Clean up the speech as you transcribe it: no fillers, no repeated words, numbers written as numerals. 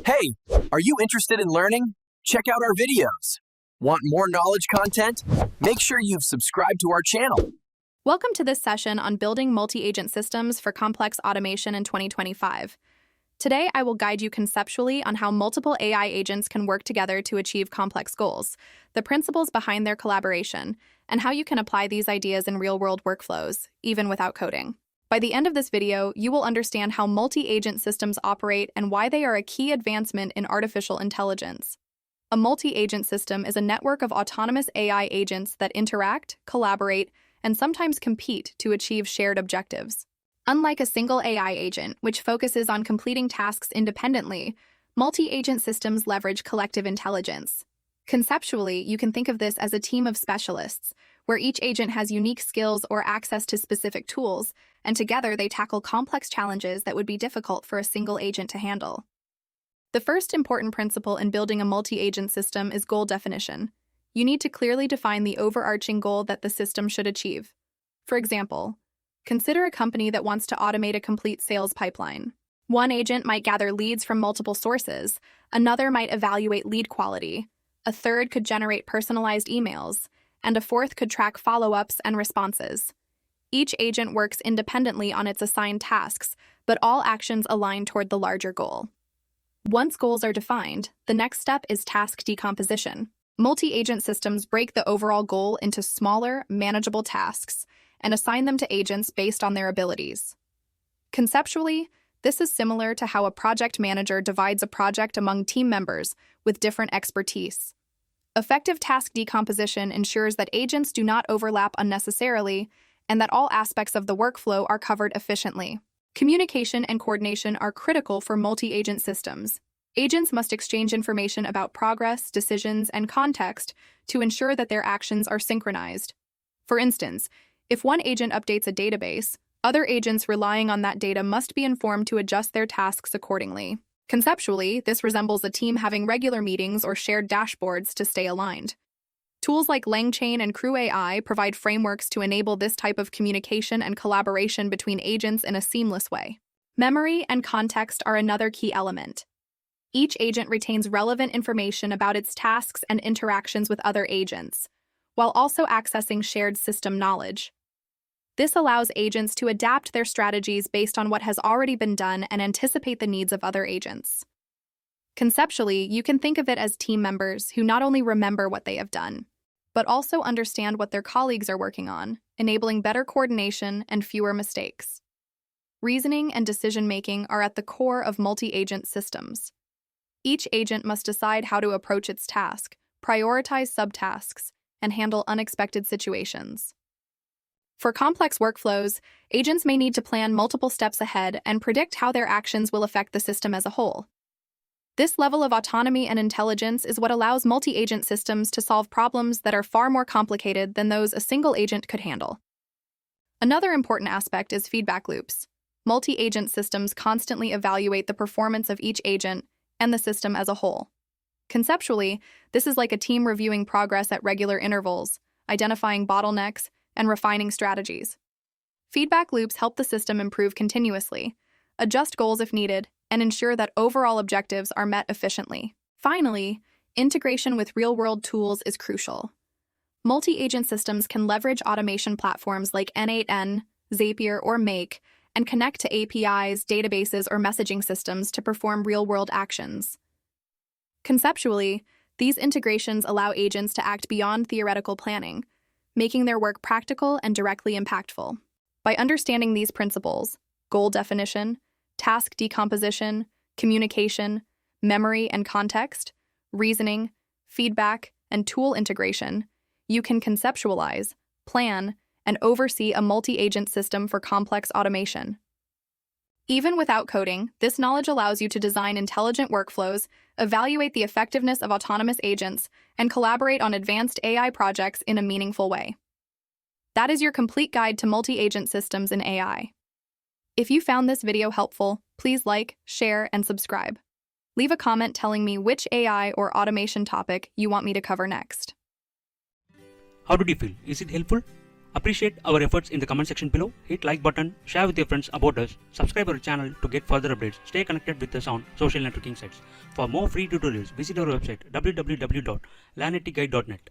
Hey, are you interested in learning? Check out our videos. Want more knowledge content? Make sure you've subscribed to our channel. Welcome to this session on building multi-agent systems for complex automation in 2025. Today, I will guide you conceptually on how multiple AI agents can work together to achieve complex goals, the principles behind their collaboration, and how you can apply these ideas in real-world workflows, even without coding. By the end of this video, you will understand how multi-agent systems operate and why they are a key advancement in artificial intelligence. A multi-agent system is a network of autonomous AI agents that interact, collaborate, and sometimes compete to achieve shared objectives. Unlike a single AI agent, which focuses on completing tasks independently, multi-agent systems leverage collective intelligence. Conceptually, you can think of this as a team of specialists, where each agent has unique skills or access to specific tools, and together they tackle complex challenges that would be difficult for a single agent to handle. The first important principle in building a multi-agent system is goal definition. You need to clearly define the overarching goal that the system should achieve. For example, consider a company that wants to automate a complete sales pipeline. One agent might gather leads from multiple sources, another might evaluate lead quality, a third could generate personalized emails, and a fourth could track follow-ups and responses. Each agent works independently on its assigned tasks, but all actions align toward the larger goal. Once goals are defined, the next step is task decomposition. Multi-agent systems break the overall goal into smaller, manageable tasks and assign them to agents based on their abilities. Conceptually, this is similar to how a project manager divides a project among team members with different expertise. Effective task decomposition ensures that agents do not overlap unnecessarily and that all aspects of the workflow are covered efficiently. Communication and coordination are critical for multi-agent systems. Agents must exchange information about progress, decisions, and context to ensure that their actions are synchronized. For instance, if one agent updates a database, other agents relying on that data must be informed to adjust their tasks accordingly. Conceptually, this resembles a team having regular meetings or shared dashboards to stay aligned. Tools like LangChain and CrewAI provide frameworks to enable this type of communication and collaboration between agents in a seamless way. Memory and context are another key element. Each agent retains relevant information about its tasks and interactions with other agents, while also accessing shared system knowledge. This allows agents to adapt their strategies based on what has already been done and anticipate the needs of other agents. Conceptually, you can think of it as team members who not only remember what they have done, but also understand what their colleagues are working on, enabling better coordination and fewer mistakes. Reasoning and decision-making are at the core of multi-agent systems. Each agent must decide how to approach its task, prioritize subtasks, and handle unexpected situations. For complex workflows, agents may need to plan multiple steps ahead and predict how their actions will affect the system as a whole. This level of autonomy and intelligence is what allows multi-agent systems to solve problems that are far more complicated than those a single agent could handle. Another important aspect is feedback loops. Multi-agent systems constantly evaluate the performance of each agent and the system as a whole. Conceptually, this is like a team reviewing progress at regular intervals, identifying bottlenecks, and refining strategies. Feedback loops help the system improve continuously, adjust goals if needed, and ensure that overall objectives are met efficiently. Finally, integration with real-world tools is crucial. Multi-agent systems can leverage automation platforms like N8N, Zapier, or Make, and connect to APIs, databases, or messaging systems to perform real-world actions. Conceptually, these integrations allow agents to act beyond theoretical planning, making their work practical and directly impactful. By understanding these principles, goal definition, task decomposition, communication, memory and context, reasoning, feedback, and tool integration, you can conceptualize, plan, and oversee a multi-agent system for complex automation. Even without coding, this knowledge allows you to design intelligent workflows, evaluate the effectiveness of autonomous agents, and collaborate on advanced AI projects in a meaningful way. That is your complete guide to multi-agent systems in AI. If you found this video helpful, please like, share, and subscribe. Leave a comment telling me which AI or automation topic you want me to cover next. How did you feel? Is it helpful? Appreciate our efforts in the comment section below. Hit like button, share with your friends about us, subscribe our channel to get further updates. Stay connected with us on social networking sites. For more free tutorials, visit our website www.lanetguide.net.